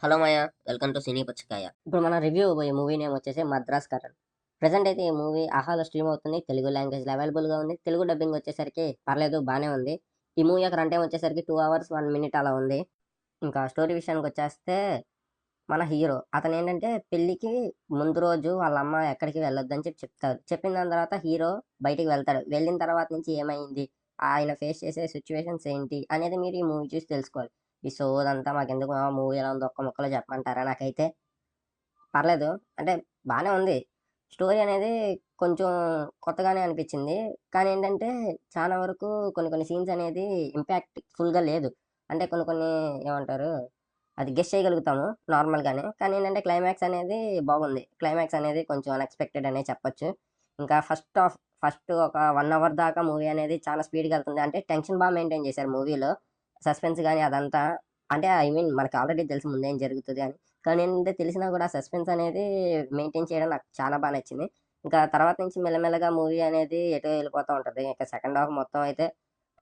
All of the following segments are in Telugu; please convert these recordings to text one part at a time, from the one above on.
Hello Maya, welcome to cine Puchakaya. ఇప్పుడు మన రివ్యూ ఈ మూవీ నేమ్ వచ్చేసి మద్రాస్ కరణ్. ప్రెజెంట్ అయితే ఈ మూవీ ఆహాలో స్ట్రీమ్ అవుతుంది. తెలుగు లాంగ్వేజ్లో అవైలబుల్గా ఉంది. తెలుగు డబ్బింగ్ వచ్చేసరికి పర్లేదు, బాగానే ఉంది. ఈ మూవీ యొక్క రన్ టైం వచ్చేసరికి 2 hours 1 minute అలా ఉంది. ఇంకా స్టోరీ విషయానికి వచ్చేస్తే మన హీరో అతను ఏంటంటే పెళ్ళికి ముందు రోజు వాళ్ళ అమ్మ ఎక్కడికి వెళ్ళొద్దని చెప్తారు. చెప్పిన దాని తర్వాత హీరో బయటికి వెళ్తాడు. వెళ్ళిన తర్వాత నుంచి ఏమైంది, ఆయన ఫేస్ చేసే సిచ్యువేషన్స్ ఏంటి అనేది మీరు ఈ మూవీ చూసి తెలుసుకోవాలి. ఈ సోదంతా మాకెందుకు, మూవీ ఎలా ఉందో ఒక్క ముక్కలో చెప్పమంటారా? నాకైతే పర్లేదు, అంటే బాగానే ఉంది. స్టోరీ అనేది కొంచెం కొత్తగానే అనిపించింది. కానీ ఏంటంటే చాలా వరకు కొన్ని కొన్ని సీన్స్ అనేది ఇంపాక్ట్‌ఫుల్‌గా లేదు. అంటే కొన్ని కొన్ని ఏమంటారు, అది గెస్ చేయగలుగుతాము నార్మల్‌గానే. కానీ ఏంటంటే క్లైమాక్స్ అనేది బాగుంది. క్లైమాక్స్ అనేది కొంచెం అన్‌ఎక్స్‌పెక్టెడ్ అనే చెప్పొచ్చు. ఇంకా ఫస్ట్ ఒక 1 అవర్ దాకా మూవీ అనేది చాలా స్పీడ్‌గా వెళ్తుంది. అంటే టెన్షన్ బాగా మెయింటైన్ చేశారు మూవీలో. సస్పెన్స్ గాని అదంతా. అంటే ఐ మీన్ మనకు ఆల్రెడీ తెలుసు ముందేం జరుగుతది అని. కానీ ఏంటంటే తెలిసినా కూడా సస్పెన్స్ అనేది మెయింటైన్ చేయడం నాకు చాలా బాగా నచ్చింది. ఇంకా తర్వాత నుంచి మెల్లమెల్లగా మూవీ అనేది ఎటో వెళ్ళిపోతూ ఉంటది. ఇక సెకండ్ హాఫ్ మొత్తం అయితే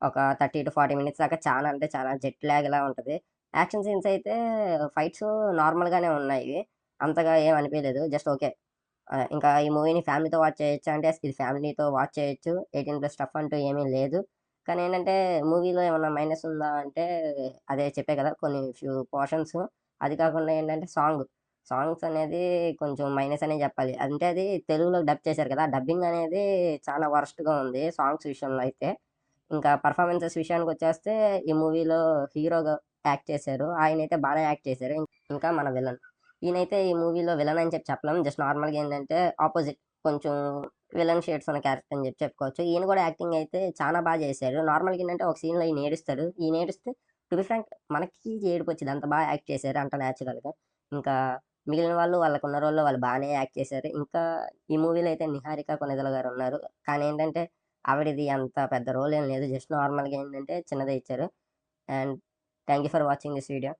ఒక 30-40 మినిట్స్ దాకా చాలా అంటే చాలా జెట్ లాగ్‌లా ఉంటది. యాక్షన్ సీన్స్ అయితే ఫైట్స్ నార్మల్‌గానే ఉన్నాయి. అంతగా ఏం అనిపియలేదు. Just okay. ఇంకా ఈ మూవీని ఫ్యామిలీతో వాచ్ చేయొచ్చా అంటే ఇది ఫ్యామిలీతో వాచ్ చేయొచ్చు. 18+ స్టఫ్ అంటూ ఏమీ లేదు. కానీ ఏంటంటే మూవీలో ఏమన్నా మైనస్ ఉందా అంటే అదే చెప్పా కదా! కొన్ని ఫ్యూ పోర్షన్స్. అది కాకుండా ఏంటంటే సాంగ్స్ అనేది కొంచెం మైనస్ అనే చెప్పాలి. అంటే అది తెలుగులో డబ్ చేశారు కదా! డబ్బింగ్ అనేది చాలా వరస్ట్‌గా ఉంది సాంగ్స్ విషయంలో అయితే. ఇంకా పెర్ఫార్మన్సెస్ విషయానికొచ్చేస్తే ఈ మూవీలో హీరోగా యాక్ట్ చేశారు. ఆయనైతే బానే యాక్ట్ చేశారు. ఇంకా మన విలన్. ఈయనైతే ఈ మూవీలో విలన్ అని చెప్పలేం. జస్ట్ నార్మల్‌గా ఏంటంటే ఆపోజిట్ కొంచెం విలన్ షేడ్స్ ఉన్న క్యారెక్టర్ అని చెప్పుకోవచ్చు. ఈయన కూడా యాక్టింగ్ అయితే చాలా బాగా చేశారు. నార్మల్‌గా ఏంటంటే ఒక సీన్‌లో ఈయన ఏడుస్తాడు. ఈయన ఏడుస్తే టు బి ఫ్రాంక్ మనకి ఏడుపొచ్చిద్ది. అంత బాగా యాక్ట్ చేశారు. అంత నేచురల్‌గా. ఇంకా మిగిలిన వాళ్ళు వాళ్ళకున్న రోల్‌లో వాళ్ళు బానే యాక్ట్ చేశారు. ఇంకా ఈ మూవీలో అయితే 'నిహారిక కొణిదెల' గారు ఉన్నారు. కానీ ఏంటంటే ఆవిడది అంత పెద్ద రోల్ ఏం లేదు. జస్ట్ నార్మల్‌గా ఏంటంటే చిన్నదే ఇచ్చారు. And thank you for watching this video.